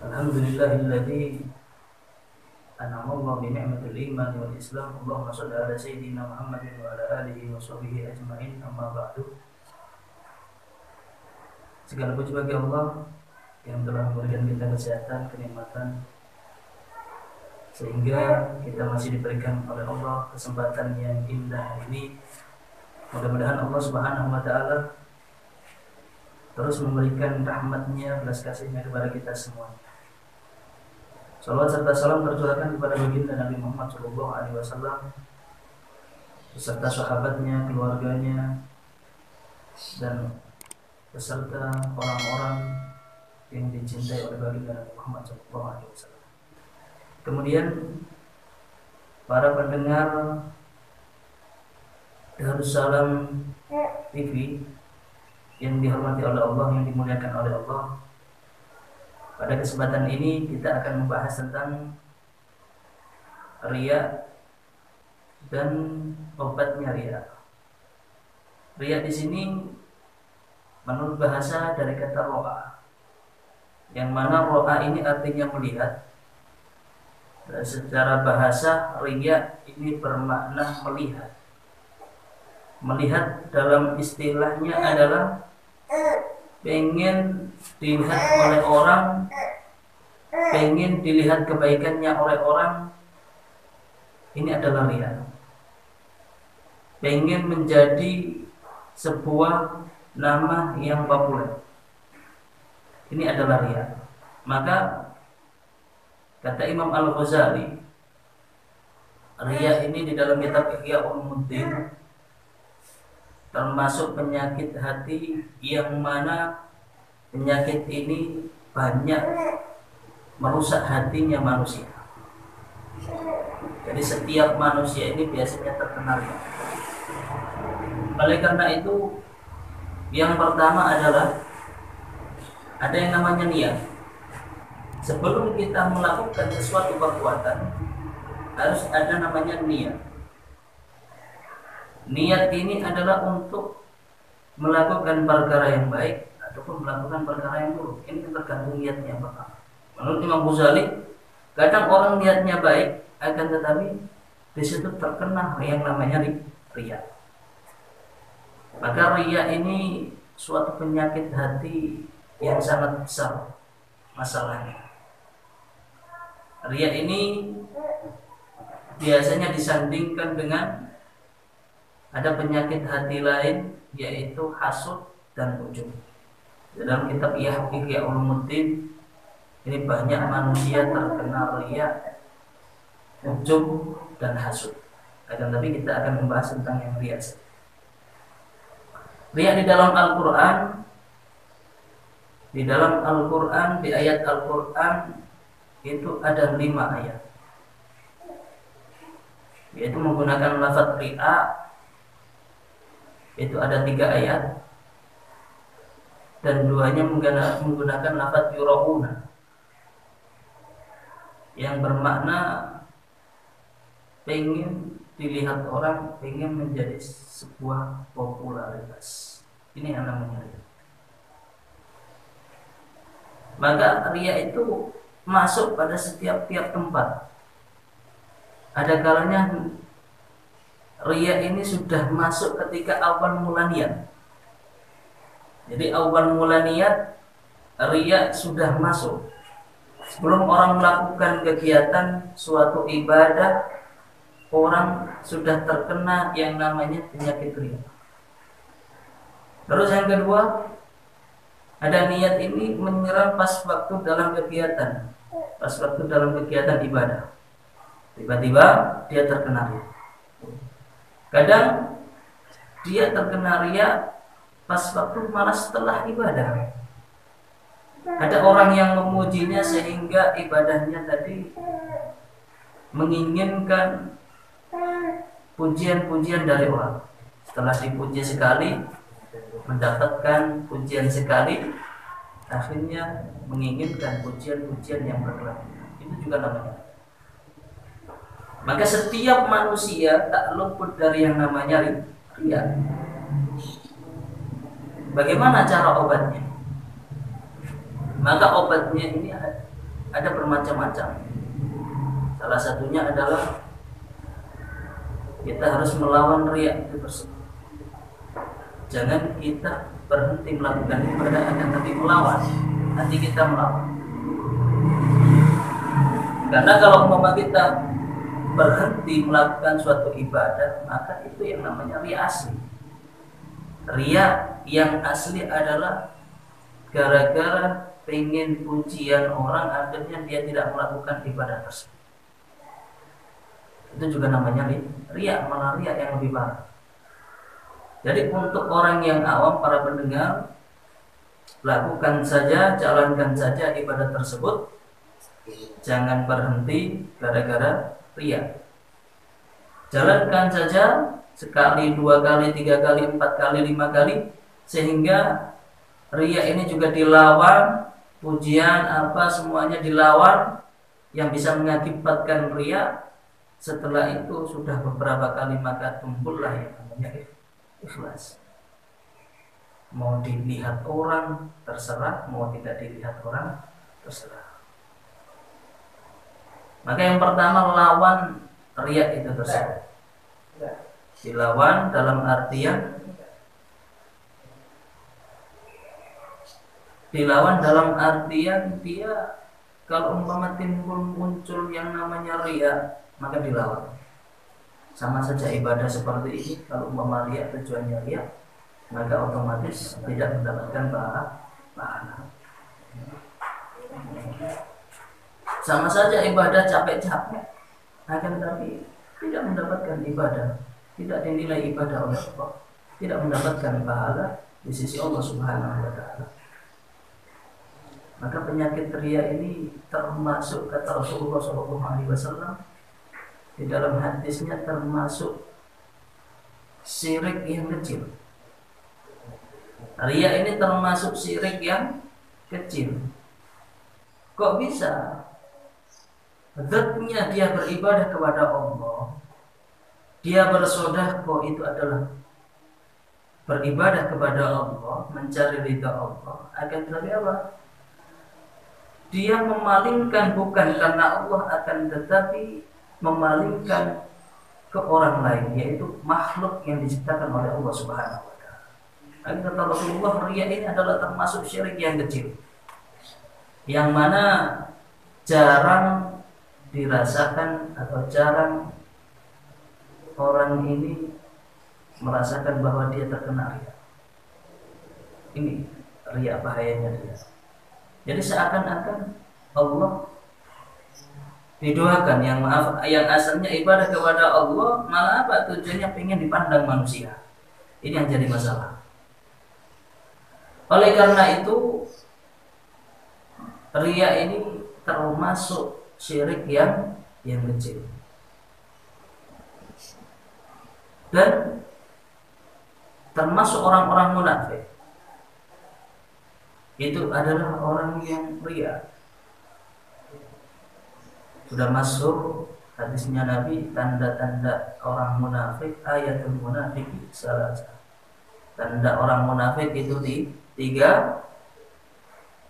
Alhamdulillahilladzi an'ama Allahu bi ni'matil iman wal Islam. Allahumma shalli ala sayyidina Muhammadin wa ala alihi wa sahbihi ajma'in. Amma ba'du. Segala puji bagi Allah yang telah memberikan kita kesehatan, kenikmatan, sehingga kita masih diberikan oleh Allah kesempatan yang indah ini. Mudah-mudahan Allah Subhanahu wa taala terus memberikan rahmatnya, belas kasihnya kepada kita semua. Salawat serta salam tercurahkan kepada baginda Nabi Muhammad SAW beserta sahabatnya, keluarganya, dan beserta orang-orang yang dicintai oleh baginda Nabi Muhammad SAW. Kemudian para pendengar Darussalam TV yang dihormati oleh Allah, yang dimuliakan oleh Allah. Pada kesempatan ini kita akan membahas tentang riya dan obatnya riya. Riya di sini menurut bahasa dari kata ro'a, yang mana ro'a ini artinya melihat. Dan secara bahasa riya ini bermakna melihat. Melihat dalam istilahnya adalah pengen dilihat oleh orang, pengen dilihat kebaikannya oleh orang. Ini adalah riya. Pengen menjadi sebuah nama yang populer. Ini adalah riya. Maka kata Imam Al-Ghazali, riya ini di dalam kitab Ihya Ulumuddin termasuk penyakit hati yang mana penyakit ini banyak merusak hatinya manusia. Jadi setiap manusia ini biasanya terkena riya. Oleh karena itu, yang pertama adalah ada yang namanya niat. Sebelum kita melakukan sesuatu perbuatan, harus ada namanya niat. Niat ini adalah untuk melakukan perkara yang baik ataupun melakukan perkara yang buruk. Ini tergantung niatnya yang pertama. Menurut Imam Ghazali, kadang orang niatnya baik, akan tetapi di situ terkena yang namanya riya. Maka riya ini suatu penyakit hati yang sangat besar masalahnya. Riya ini biasanya disandingkan dengan ada penyakit hati lain, yaitu hasud dan ujub. Dalam kitab Ihya Ulumuddin ini banyak manusia terkena riya, ujub dan hasud. Akan tapi kita akan membahas tentang yang riya. Riya di dalam Al-Quran, di ayat Al-Quran itu ada 5 ayat, yaitu menggunakan lafaz riya. Itu ada 3 ayat, dan 2-nya menggunakan lafaz yura'una, yang bermakna pengen dilihat orang, pengen menjadi sebuah popularitas. Ini yang namanya riya. Maka riya itu masuk pada setiap tempat. Ada kalanya riya ini sudah masuk ketika awal mula niat. Jadi awal mula niat, riya sudah masuk. Sebelum orang melakukan kegiatan suatu ibadah, orang sudah terkena yang namanya penyakit riya. Terus yang kedua, ada niat ini menyerang pas waktu dalam kegiatan, ibadah. Tiba-tiba dia terkena riya. Kadang dia terkena riya pas waktu malah setelah ibadah. Ada orang yang memujinya sehingga ibadahnya tadi menginginkan pujian-pujian dari orang. Setelah dipuji sekali, mendapatkan pujian sekali, akhirnya menginginkan pujian-pujian yang berkelanjutan. Itu juga namanya. Maka setiap manusia tak luput dari yang namanya riya. Bagaimana cara obatnya? Maka obatnya ini ada bermacam-macam. Salah satunya adalah kita harus melawan riya itu tersebut. Jangan kita berhenti melakukan ibadah, akan tapi melawan. Hati kita melawan. Karena kalau umpama kita berhenti melakukan suatu ibadah, maka itu yang namanya riya asli. Riya yang asli adalah gara-gara pengen pujian orang, akhirnya dia tidak melakukan ibadah tersebut. Itu juga namanya riya, malah riya yang lebih parah. Jadi untuk orang yang awam, para pendengar, lakukan saja, jalankan saja ibadah tersebut. Jangan berhenti gara-gara riya. Jalankan saja sekali, 2 kali, 3 kali, 4 kali, 5 kali, sehingga riya ini juga dilawan, pujian apa semuanya dilawan, yang bisa mengakibatkan riya. Setelah itu sudah beberapa kali, maka tumbuhlah yang namanya ikhlas. Mau dilihat orang terserah, mau tidak dilihat orang terserah. Maka yang pertama, lawan riya itu tersebut. Dilawan dalam artian dia kalau umpama muncul yang namanya riya, maka dilawan. Sama saja ibadah seperti ini, kalau umpama riya, tujuannya riya, maka otomatis tidak mendapatkan pahala. Sama saja ibadah capek-capek, akan tapi tidak mendapatkan ibadah, tidak dinilai ibadah oleh Allah, tidak mendapatkan pahala di sisi Allah Subhanahu wa Ta'ala. Maka penyakit riya ini termasuk, kata Rasulullah SAW di dalam hadisnya, termasuk syirik yang kecil. Riya ini termasuk syirik yang kecil. Kok bisa? Zatnya dia beribadah kepada Allah, dia bersedekah, itu adalah beribadah kepada Allah, mencari ridha Allah. Akan tetapi apa? Dia memalingkan bukan karena Allah, akan tetapi memalingkan ke orang lain, yaitu makhluk yang diciptakan oleh Allah Subhanahu wa Ta'ala. Kata Rasulullah, riya ini adalah termasuk syirik yang kecil, yang mana jarang dirasakan atau jarang orang ini merasakan bahwa dia terkena riya. Ini riya bahayanya dia. Jadi seakan-akan Allah didoakan, yang asalnya ibadah kepada Allah, malah apa? Tujuannya pengen dipandang manusia. Ini yang jadi masalah. Oleh karena itu, riya ini termasuk syirik yang kecil. Dan termasuk orang-orang munafik. Itu adalah orang yang riya. Sudah masuk hadisnya Nabi, tanda-tanda orang munafik, ayatul munafik salah. Tanda orang munafik itu 3.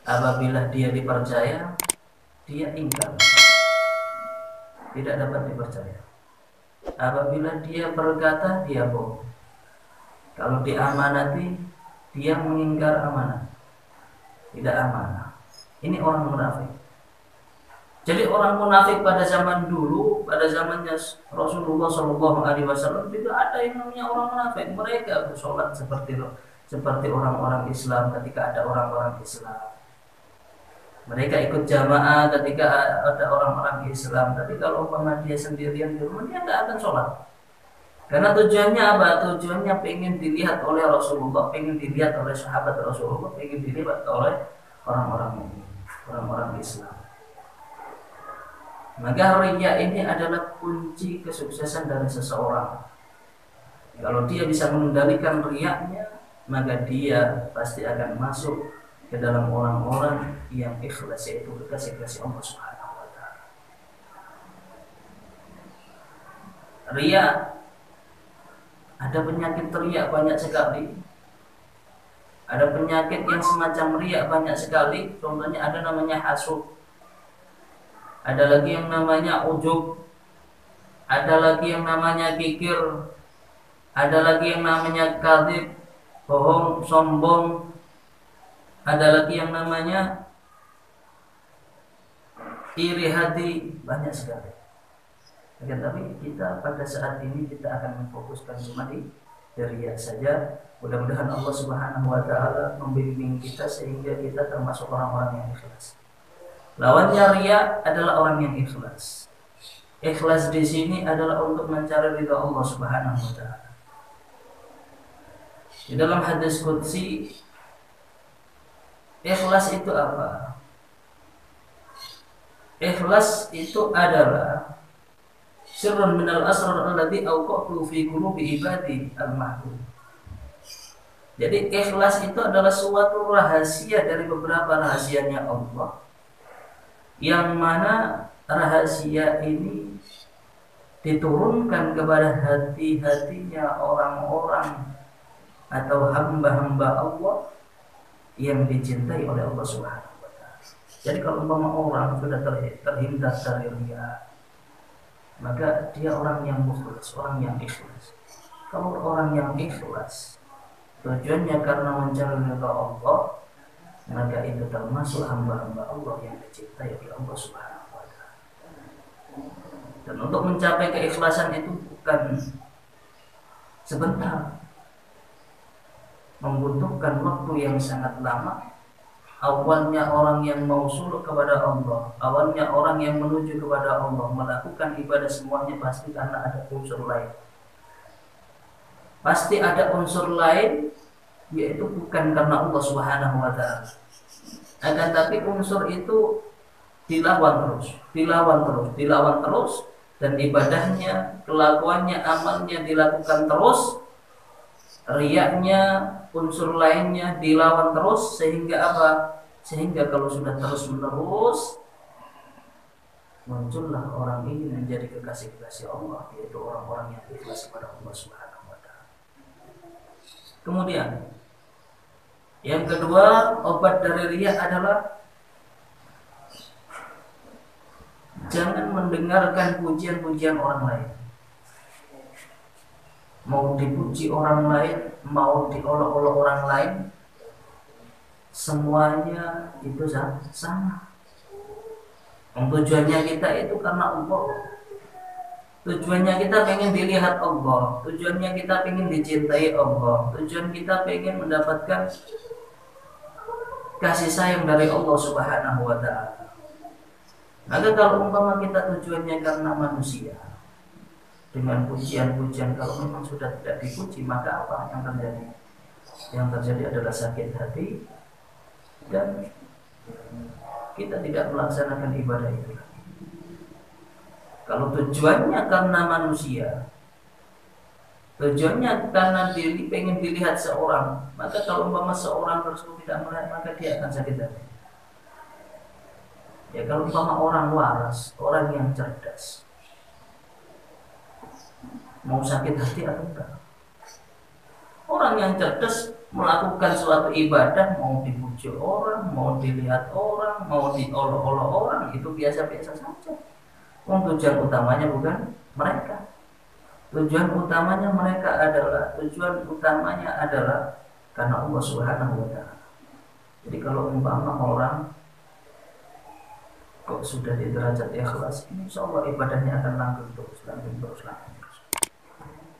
Apabila dia dipercaya, dia ingkar, tidak dapat dipercaya. Apabila dia berkata, dia bohong. Kalau diamanati, dia mengingkar amanat, tidak amanah. Ini orang munafik. Jadi orang munafik pada zaman dulu, pada zamannya Rasulullah SAW, tidak ada yang namanya orang munafik. Mereka bersolat seperti orang-orang Islam ketika ada orang-orang Islam. Mereka ikut jamaah ketika ada orang-orang Islam. Tapi kalau umpama dia sendirian di rumah, dia tidak akan sholat. Karena tujuannya apa? Tujuannya pengen dilihat oleh Rasulullah, pengen dilihat oleh sahabat Rasulullah, pengen dilihat oleh orang-orang Islam. Maka riya ini adalah kunci kesuksesan dari seseorang. Kalau dia bisa mengendalikan riyanya, maka dia pasti akan masuk ke dalam orang-orang yang ikhlas, yaitu kekasih-kasih Allah Subhanahu wa Ta'ala. Riya, ada penyakit riya banyak sekali. Ada penyakit yang semacam riya banyak sekali. Contohnya ada namanya hasud. ada lagi yang namanya ujub, ada lagi yang namanya kikir, ada lagi yang namanya kadzib, bohong, sombong, ada lagi yang namanya iri hati, banyak sekali. Tapi kita pada saat ini kita akan memfokuskan cuma di riya saja. Mudah-mudahan Allah Subhanahu wa taala membimbing kita sehingga kita termasuk orang-orang yang ikhlas. Lawannya riya adalah orang yang ikhlas. Ikhlas di sini adalah untuk mencari ridha Allah Subhanahu wa taala. Di dalam hadis qudsi, ikhlas itu apa? Ikhlas itu adalah sirrun minal asrar alladhi awqatu fi qulubi ibadi al-mahbub. Jadi ikhlas itu adalah suatu rahasia dari beberapa rahasianya Allah, yang mana rahasia ini diturunkan kepada hati-hatinya orang-orang atau hamba-hamba Allah yang dicintai oleh Allah Subhanahu wa taala. Jadi kalau umpama orang sudah terhindar dari riya, maka dia orang yang mukhlas, orang yang ikhlas. Kalau orang yang ikhlas tujuannya karena mencari ridha Allah, maka itu termasuk hamba-hamba Allah yang dicintai oleh Allah Subhanahu wa taala. Dan untuk mencapai keikhlasan itu bukan sebentar, membutuhkan waktu yang sangat lama. Awalnya orang yang mausul kepada Allah, awalnya orang yang menuju kepada Allah, melakukan ibadah semuanya pasti karena ada unsur lain. Pasti ada unsur lain, yaitu bukan karena Allah Subhanahu wa taala. Akan tapi unsur itu dilawan terus, dan ibadahnya, kelakuannya, amalnya dilakukan terus. Riyaknya, unsur lainnya dilawan terus, sehingga apa? Sehingga kalau sudah terus menerus, muncullah orang ini menjadi kekasih-kekasih Allah, yaitu orang-orang yang ikhlas kepada Allah Subhanahu wa taala. Kemudian yang kedua, obat dari riya adalah jangan mendengarkan pujian-pujian orang lain. Mau dipuji orang lain, mau diolok-olok orang lain, semuanya itu sama. Tujuannya kita itu karena Allah. Tujuannya kita pengen dilihat Allah, tujuannya kita pengen dicintai Allah, tujuan kita pengen mendapatkan kasih sayang dari Allah Subhanahu wa taala. Maka kalau umpama kita tujuannya karena manusia, dengan pujian-pujian, kalau memang sudah tidak dipuji, maka apa yang terjadi? Yang terjadi adalah sakit hati, dan kita tidak melaksanakan ibadah itu. Kalau tujuannya karena manusia, tujuannya karena pengen dilihat seorang, maka kalau umpama seorang tersebut tidak melihat, maka dia akan sakit hati. Ya kalau umpama orang waras, orang yang cerdas, mau sakit hati atau enggak? Orang yang cerdas melakukan suatu ibadah, mau dipuji orang, mau dilihat orang, mau diolok-olok orang, itu biasa-biasa saja. Tujuan utamanya bukan mereka. Tujuan utamanya adalah karena Allah Subhanahu wa taala. Jadi kalau umpama orang kok sudah di derajat ikhlas, insya Allah ibadahnya akan langgeng terus.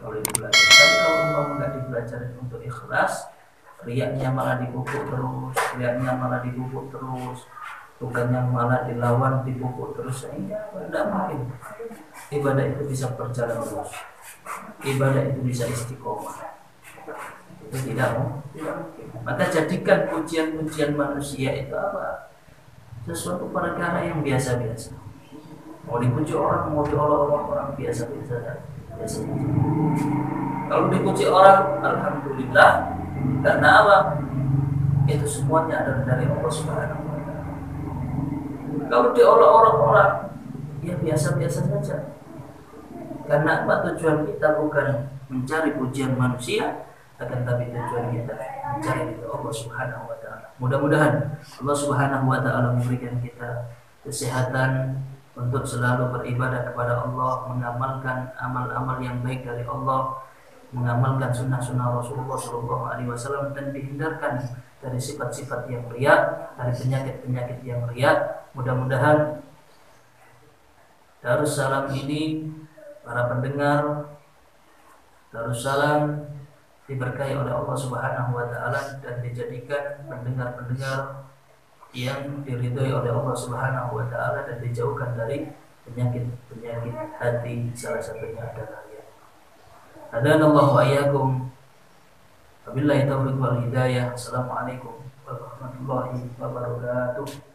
Kalau dipelajari. Tapi kalau umpama nggak dipelajari untuk ikhlas, riyaknya malah dipupuk terus, bukannya malah dilawan, dipupuk terus, sehingga tidak mungkin ibadah itu bisa berjalan terus, ibadah itu bisa istiqomah. Itu tidak mungkin. Maka jadikan pujian-pujian manusia itu apa? Sesuatu perkara yang biasa-biasa. Mau dipuji orang, mau diolok-olok orang, biasa-biasa. Kalau dipuji orang, alhamdulillah. Karena apa? Itu semuanya adalah dari Allah Subhanahu wa taala. Kalau diolok-olok orang, ya biasa-biasa saja. Karena apa? Tujuan kita bukan mencari pujian manusia, akan tapi tujuan kita mencari ridha Allah Subhanahu wa taala. Mudah-mudahan Allah Subhanahu wa taala memberikan kita kesehatan, untuk selalu beribadah kepada Allah, mengamalkan amal-amal yang baik dari Allah, mengamalkan sunnah-sunnah Rasulullah SAW, dan dihindarkan dari sifat-sifat yang riya, dari penyakit-penyakit yang riya. Mudah-mudahan Darussalam ini, para pendengar Darussalam, diberkahi oleh Allah Subhanahu wa taala dan dijadikan pendengar-pendengar yang diridhoi oleh Allah Subhanahu wa taala dan dijauhkan dari penyakit-penyakit hati, salah satunya adalah riya. Hadanallahu wa iyyakum. Wabillahi taufiq wal hidayah. Assalamualaikum warahmatullahi wabarakatuh.